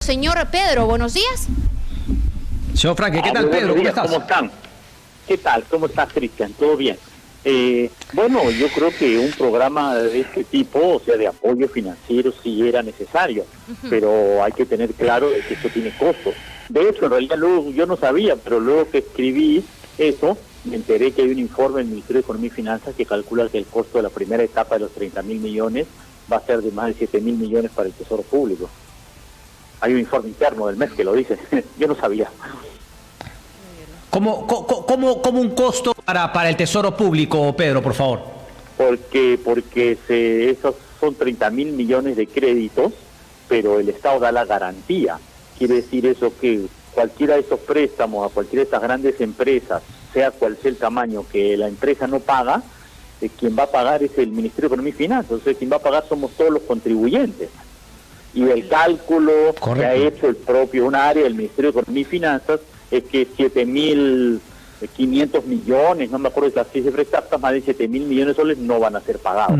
señor Pedro. Buenos días. Señor Franque, ¿qué tal, Pedro? ¿Cómo estás? ¿Cómo están? ¿Qué tal? ¿Cómo estás, Cristian? ¿Todo bien? Bueno, yo creo que un programa de este tipo, o sea, de apoyo financiero, sí era necesario, pero hay que tener claro de que esto tiene costos. De hecho, en realidad luego yo no sabía, pero luego que escribí eso, me enteré que hay un informe del Ministerio de Economía y Finanzas que calcula que el costo de la primera etapa de los 30.000 millones va a ser de más de 7.000 millones para el Tesoro Público. Hay un informe interno del mes que lo dice. Yo no sabía. ¿Cómo un costo para el Tesoro Público, Pedro, por favor? Porque esos son 30.000 millones de créditos, pero el Estado da la garantía. Quiere decir eso que cualquiera de esos préstamos a cualquiera de estas grandes empresas, sea cual sea el tamaño que la empresa no paga, quien va a pagar es el Ministerio de Economía y Finanzas. O sea, quien va a pagar somos todos los contribuyentes. Y el cálculo que ha hecho el propio un área del Ministerio de Economía y Finanzas es que 7.500 millones, no me acuerdo de las cifras exactas, más de 7.000 millones de soles no van a ser pagados.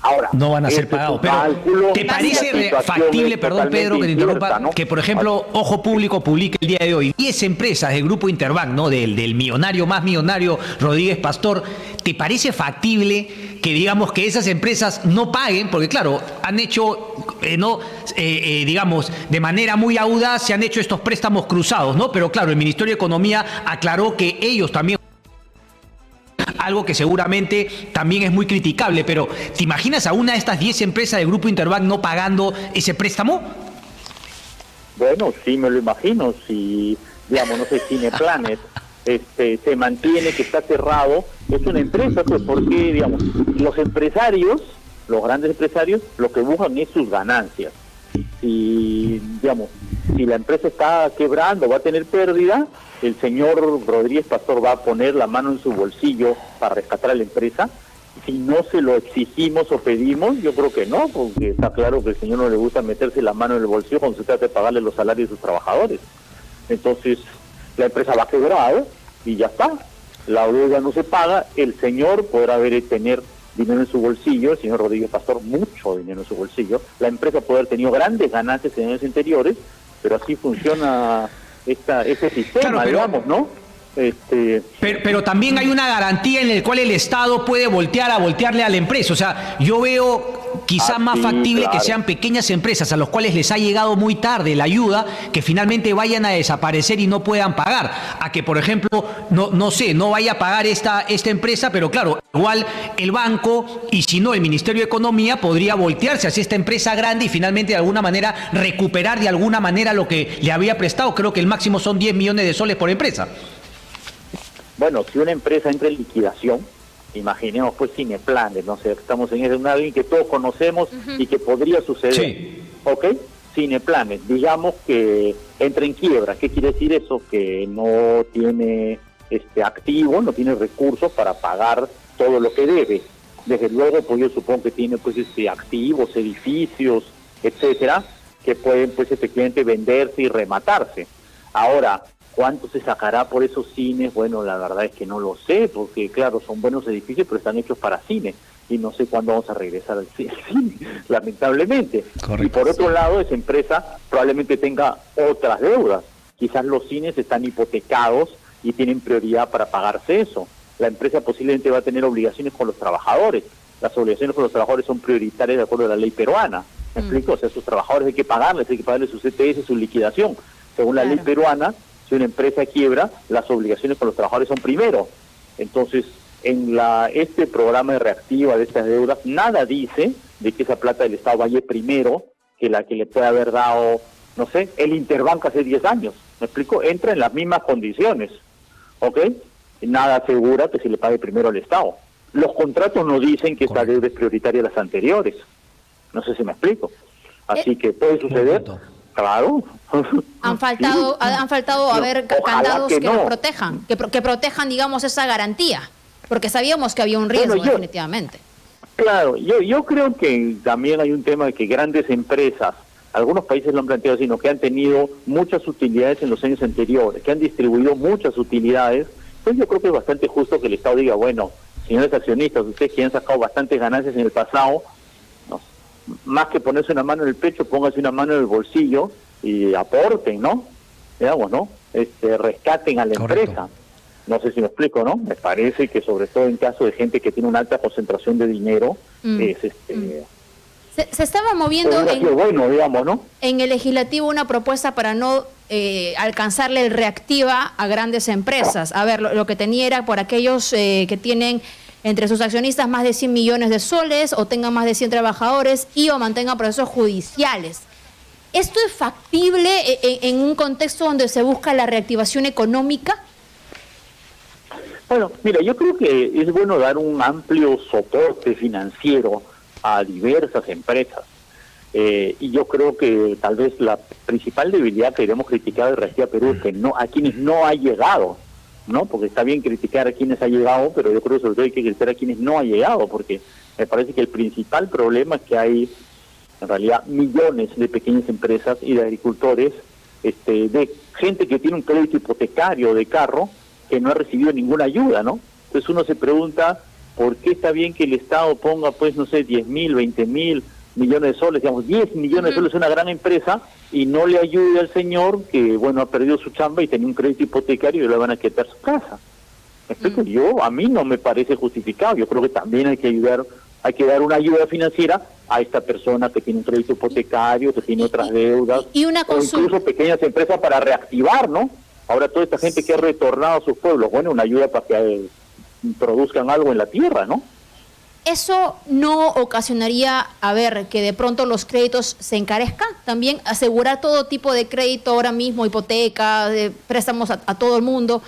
Ahora, no van a ser pagados, pero ¿te parece factible, perdón Pedro que te interrumpa, ¿no? Que por ejemplo Ojo Público publique el día de hoy 10 empresas del grupo Interbank, ¿no? Del millonario más millonario Rodríguez Pastor? ¿Te parece factible que digamos que esas empresas no paguen? Porque claro, han hecho, digamos, de manera muy audaz se han hecho estos préstamos cruzados, ¿no? Pero claro, el Ministerio de Economía aclaró que ellos también, algo que seguramente también es muy criticable, pero ¿te imaginas a una de estas 10 empresas del Grupo Interbank no pagando ese préstamo? Bueno, sí me lo imagino, si, digamos, no sé, Cineplanet se mantiene, que está cerrado, es una empresa, pues porque, digamos, los empresarios, los grandes empresarios, lo que buscan es sus ganancias. Si, digamos, si la empresa está quebrando, va a tener pérdida, el señor Rodríguez Pastor va a poner la mano en su bolsillo para rescatar a la empresa. Si no se lo exigimos o pedimos, yo creo que no, porque está claro que al señor no le gusta meterse la mano en el bolsillo cuando se trata de pagarle los salarios de sus trabajadores. Entonces, la empresa va a quebrar y ya está. La deuda no se paga, el señor podrá tener dinero en su bolsillo, el señor Rodríguez Pastor mucho dinero en su bolsillo, la empresa puede haber tenido grandes ganancias en años anteriores, pero así funciona ese sistema, claro, digamos, ¿no? Pero también hay una garantía en la cual el Estado puede voltearle a la empresa. O sea, yo veo quizá más factible que sean pequeñas empresas a las cuales les ha llegado muy tarde la ayuda, que finalmente vayan a desaparecer y no puedan pagar. A que, por ejemplo, no vaya a pagar esta empresa, pero claro, igual el banco y si no el Ministerio de Economía podría voltearse hacia esta empresa grande y finalmente de alguna manera recuperar de alguna manera lo que le había prestado. Creo que el máximo son 10 millones de soles por empresa. Bueno, si una empresa entra en liquidación, imaginemos pues Cineplanet, no sé, estamos en alguien que todos conocemos y que podría suceder, sí. ¿Ok? Cineplanet, digamos que entra en quiebra. ¿Qué quiere decir eso? Que no tiene activo, no tiene recursos para pagar todo lo que debe. Desde luego, pues yo supongo que tiene pues activos, edificios, etcétera, que pueden pues efectivamente venderse y rematarse. Ahora, ¿cuánto se sacará por esos cines? Bueno, la verdad es que no lo sé, porque claro, son buenos edificios, pero están hechos para cine, y no sé cuándo vamos a regresar al cine, lamentablemente. Correcto. Y por otro lado, esa empresa probablemente tenga otras deudas. Quizás los cines están hipotecados y tienen prioridad para pagarse eso. La empresa posiblemente va a tener obligaciones con los trabajadores. Las obligaciones con los trabajadores son prioritarias de acuerdo a la ley peruana. ¿Me explico? O sea, a sus trabajadores hay que pagarles su CTS, su liquidación. Según la ley peruana, si una empresa quiebra, las obligaciones con los trabajadores son primero. Entonces, en este programa de reactiva de estas deudas, nada dice de que esa plata del Estado vaya primero que la que le puede haber dado, no sé, el Interbank hace 10 años. ¿Me explico? Entra en las mismas condiciones, ¿ok? Nada asegura que se le pague primero al Estado. Los contratos no dicen que esta deuda es prioritaria a las anteriores. No sé si me explico. Así que puede suceder. Claro. Han faltado a ver candados que nos protejan, que protejan, digamos, esa garantía, porque sabíamos que había un riesgo, definitivamente. Claro, yo creo que también hay un tema de que grandes empresas, algunos países lo han planteado, sino que han tenido muchas utilidades en los años anteriores, que han distribuido muchas utilidades. Pues yo creo que es bastante justo que el Estado diga, bueno, señores accionistas, ustedes que han sacado bastantes ganancias en el pasado, más que ponerse una mano en el pecho, póngase una mano en el bolsillo y aporten, ¿no? Digamos, ¿no? Rescaten a la empresa. No sé si me explico, ¿no? Me parece que sobre todo en caso de gente que tiene una alta concentración de dinero, Se estaba moviendo bueno, digamos, ¿no? en el legislativo una propuesta para no alcanzarle el reactiva a grandes empresas. A ver, lo que tenía era por aquellos que tienen entre sus accionistas más de 100 millones de soles o tengan más de 100 trabajadores y o mantengan procesos judiciales. ¿Esto es factible en un contexto donde se busca la reactivación económica? Bueno, mira, yo creo que es bueno dar un amplio soporte financiero a diversas empresas. Y yo creo que tal vez la principal debilidad que queremos criticar de Reactiva Perú es que a quienes no ha llegado, ¿no? Porque está bien criticar a quienes ha llegado, pero yo creo que sobre todo hay que criticar a quienes no ha llegado, porque me parece que el principal problema es que hay en realidad millones de pequeñas empresas y de agricultores, de gente que tiene un crédito hipotecario de carro que no ha recibido ninguna ayuda, ¿no? Entonces uno se pregunta por qué está bien que el Estado ponga, pues, no sé, 10.000, 20.000 millones de soles, digamos, 10 millones de soles es una gran empresa y no le ayude al señor que, bueno, ha perdido su chamba y tenía un crédito hipotecario y le van a quitar su casa. ¿Me explico? A mí no me parece justificado. Yo creo que también hay que dar una ayuda financiera a esta persona que tiene un crédito hipotecario, que tiene otras deudas, y una o incluso pequeñas empresas para reactivar, ¿no? Ahora toda esta gente que ha retornado a sus pueblos, bueno, una ayuda para que produzcan algo en la tierra, ¿no? ¿Eso no ocasionaría, a ver, que de pronto los créditos se encarezcan? También asegurar todo tipo de crédito ahora mismo, hipoteca, préstamos a todo el mundo.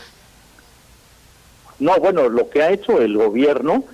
No, bueno, lo que ha hecho el gobierno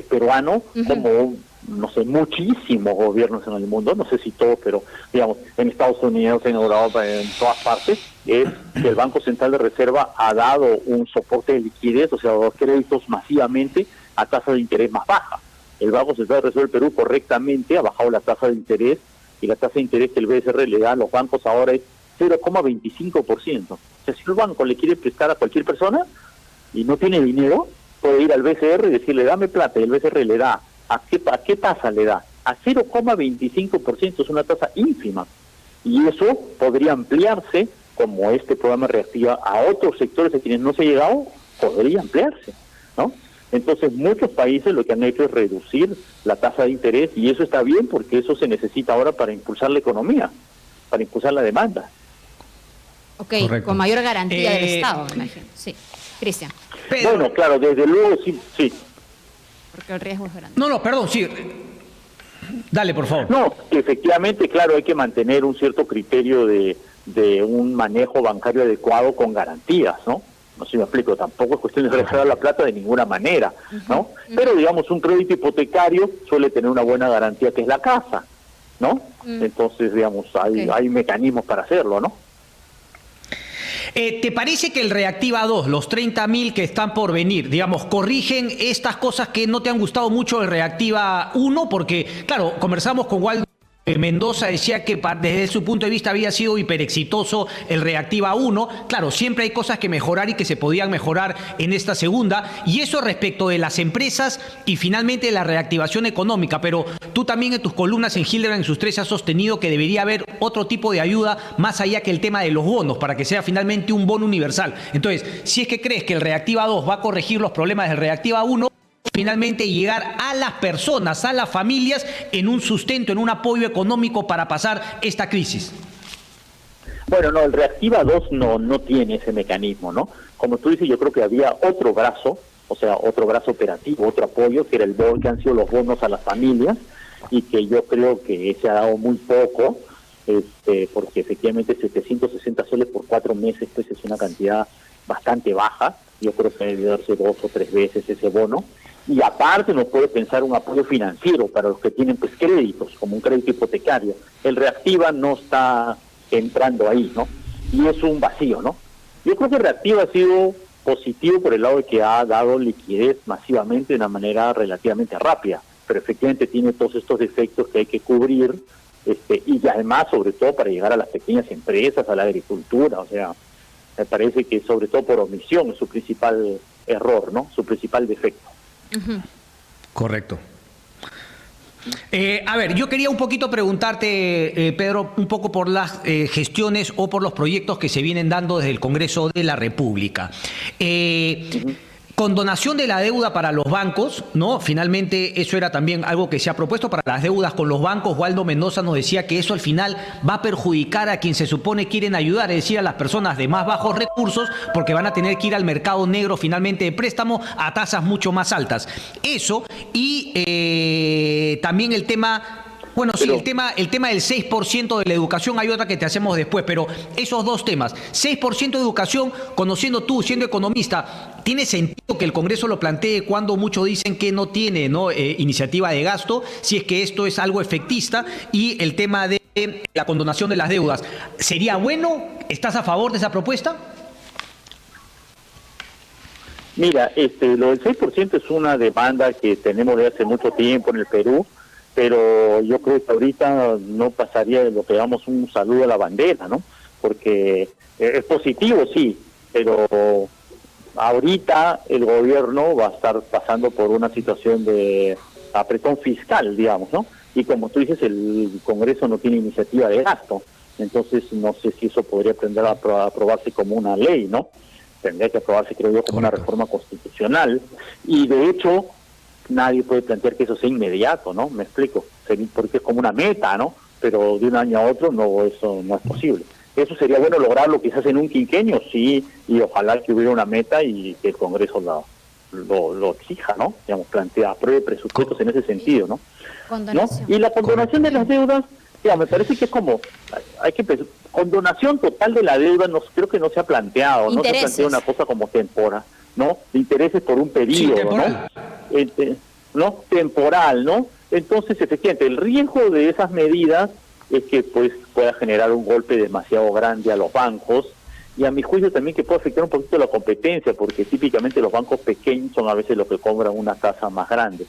peruano, como, no sé, muchísimos gobiernos en el mundo, no sé si todos, pero digamos, en Estados Unidos, en Europa, en todas partes, es que el Banco Central de Reserva ha dado un soporte de liquidez, o sea, créditos masivamente a tasa de interés más baja. El Banco Central de Reserva del Perú correctamente ha bajado la tasa de interés y la tasa de interés que el BCR le da a los bancos ahora es 0,25%. O sea, si el banco le quiere prestar a cualquier persona y no tiene dinero, puede ir al BCR y decirle, dame plata, y el BCR le da. ¿A qué tasa le da? A 0,25%, es una tasa ínfima. Y eso podría ampliarse, como este programa reactiva, a otros sectores a quienes no se ha llegado, podría ampliarse, ¿no? Entonces muchos países lo que han hecho es reducir la tasa de interés y eso está bien porque eso se necesita ahora para impulsar la economía, para impulsar la demanda. Ok, correcto. Con mayor garantía del Estado, me imagino. Sí, Cristian. Bueno, claro, desde luego sí. Porque el riesgo es grande. No, perdón, sí. Dale, por favor. No, que efectivamente, claro, hay que mantener un cierto criterio de un manejo bancario adecuado con garantías, ¿no? No sé si me explico, tampoco es cuestión de regresar la plata de ninguna manera, ¿no? Pero, digamos, un crédito hipotecario suele tener una buena garantía que es la casa, ¿no? Entonces, digamos, hay mecanismos para hacerlo, ¿no? ¿Te parece que el Reactiva 2, los 30.000 que están por venir, digamos, corrigen estas cosas que no te han gustado mucho del Reactiva 1? Porque, claro, conversamos con Waldo Mendoza, decía que desde su punto de vista había sido hiperexitoso el Reactiva 1. Claro, siempre hay cosas que mejorar y que se podían mejorar en esta segunda. Y eso respecto de las empresas y finalmente la reactivación económica. Pero tú también en tus columnas en Hildebrand en sus 3 has sostenido que debería haber otro tipo de ayuda más allá que el tema de los bonos, para que sea finalmente un bono universal. Entonces, si es que crees que el Reactiva 2 va a corregir los problemas del Reactiva 1, finalmente llegar a las personas, a las familias, en un sustento, en un apoyo económico para pasar esta crisis. Bueno, no, el Reactiva 2 no tiene ese mecanismo, ¿no? Como tú dices, yo creo que había otro brazo, o sea, otro brazo operativo, otro apoyo, que era el bono, que han sido los bonos a las familias, y que yo creo que se ha dado muy poco, porque efectivamente 760 soles por 4 meses, pues es una cantidad bastante baja. Yo creo que debe darse 2 o 3 veces ese bono. Y aparte nos puede pensar un apoyo financiero para los que tienen pues créditos, como un crédito hipotecario. El Reactiva no está entrando ahí, ¿no? Y es un vacío, ¿no? Yo creo que el Reactiva ha sido positivo por el lado de que ha dado liquidez masivamente de una manera relativamente rápida, pero efectivamente tiene todos estos defectos que hay que cubrir, y además, sobre todo, para llegar a las pequeñas empresas, a la agricultura. O sea, me parece que sobre todo por omisión es su principal error, ¿no? Su principal defecto. Correcto. A ver, yo quería un poquito preguntarte, Pedro, un poco por las gestiones o por los proyectos que se vienen dando desde el Congreso de la República. Condonación de la deuda para los bancos, ¿no? Finalmente eso era también algo que se ha propuesto para las deudas con los bancos. Waldo Mendoza nos decía que eso al final va a perjudicar a quien se supone quieren ayudar, es decir, a las personas de más bajos recursos, porque van a tener que ir al mercado negro finalmente de préstamo a tasas mucho más altas. Eso y también el tema... Bueno, sí, el tema del 6% de la educación, hay otra que te hacemos después, pero esos dos temas, 6% de educación, conociendo tú, siendo economista, ¿tiene sentido que el Congreso lo plantee cuando muchos dicen que no tiene iniciativa de gasto, si es que esto es algo efectista? Y el tema de la condonación de las deudas, ¿sería bueno? ¿Estás a favor de esa propuesta? Mira, lo del 6% es una demanda que tenemos desde hace mucho tiempo en el Perú, pero yo creo que ahorita no pasaría de lo que llamamos un saludo a la bandera, ¿no? Porque es positivo, sí, pero ahorita el gobierno va a estar pasando por una situación de apretón fiscal, digamos, ¿no? Y como tú dices, el Congreso no tiene iniciativa de gasto, entonces no sé si eso podría aprender a aprobarse como una ley, ¿no? Tendría que aprobarse, creo yo, como una reforma constitucional, y de hecho nadie puede plantear que eso sea inmediato, ¿no? Me explico, porque es como una meta, ¿no? Pero de un año a otro no, eso no es posible. Eso sería bueno lograrlo quizás en un quinquenio, sí, y ojalá que hubiera una meta y que el Congreso lo exija, ¿no? Digamos, apruebe presupuestos en ese sentido, ¿no? Y la condonación de las deudas, me parece que es como, hay que pensar, condonación total de la deuda, creo que no se ha planteado, no se ha planteado una cosa como temporal, ¿no? De intereses por un periodo, sí, ¿no? Temporal, ¿no? Entonces, efectivamente, el riesgo de esas medidas es que pues pueda generar un golpe demasiado grande a los bancos y a mi juicio también que puede afectar un poquito la competencia, porque típicamente los bancos pequeños son a veces los que cobran una tasa más grande.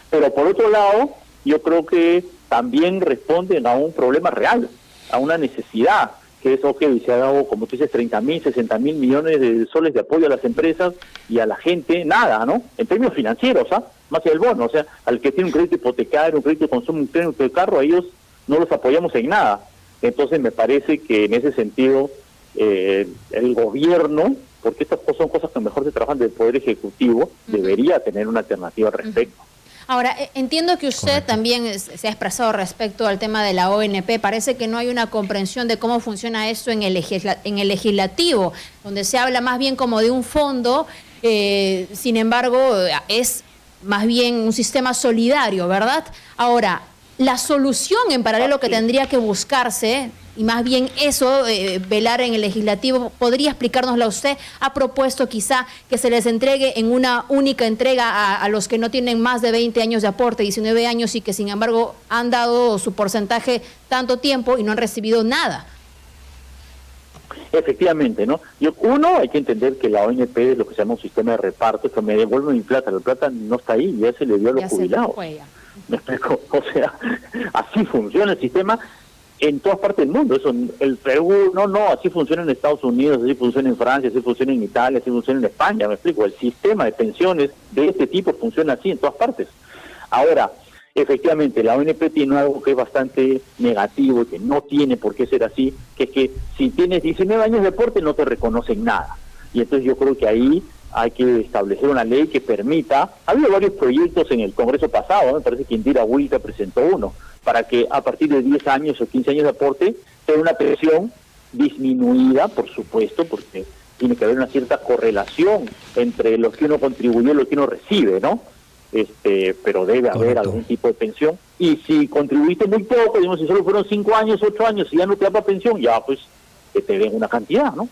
Pero por otro lado, yo creo que también responden a un problema real, a una necesidad, que es que se ha dado, como tú dices, 30.000, 60.000 millones de soles de apoyo a las empresas y a la gente, nada, ¿no? En términos financieros, más que el bono, o sea, al que tiene un crédito hipotecario, un crédito de consumo, un crédito de carro, a ellos no los apoyamos en nada. Entonces me parece que en ese sentido el gobierno, porque estas son cosas que mejor se trabajan del Poder Ejecutivo, debería tener una alternativa al respecto. Ahora, entiendo que usted también se ha expresado respecto al tema de la ONP. Parece que no hay una comprensión de cómo funciona esto en el legislativo, donde se habla más bien como de un fondo, sin embargo, es más bien un sistema solidario, ¿verdad? Ahora, la solución en paralelo que tendría que buscarse, y más bien eso, velar en el legislativo, ¿podría explicárnosla usted? ¿Ha propuesto quizá que se les entregue en una única entrega a los que no tienen más de 20 años de aporte, 19 años, y que sin embargo han dado su porcentaje tanto tiempo y no han recibido nada? Efectivamente, ¿no? Uno, hay que entender que la ONP es lo que se llama un sistema de reparto, que me devuelve mi plata, la plata no está ahí, ya se le dio a los jubilados. ¿Me explico? O sea, así funciona el sistema en todas partes del mundo. Eso, el Perú, no, así funciona en Estados Unidos, así funciona en Francia, así funciona en Italia, así funciona en España, me explico. El sistema de pensiones de este tipo funciona así en todas partes. Ahora, efectivamente, la ONP tiene algo que es bastante negativo y que no tiene por qué ser así, que es que si tienes 19 años de aporte no te reconocen nada. Y entonces yo creo que ahí hay que establecer una ley que permita, ha habido varios proyectos en el Congreso pasado, ¿no? Me parece que Indira Huilca presentó uno, para que a partir de 10 años o 15 años de aporte tenga una pensión disminuida, por supuesto, porque tiene que haber una cierta correlación entre lo que uno contribuyó y lo que uno recibe, ¿no? Pero debe haber algún tipo de pensión. Y si contribuiste muy poco, digamos, si solo fueron 5 años, 8 años, y ya no te da para pensión, ya pues que te den una cantidad, ¿no?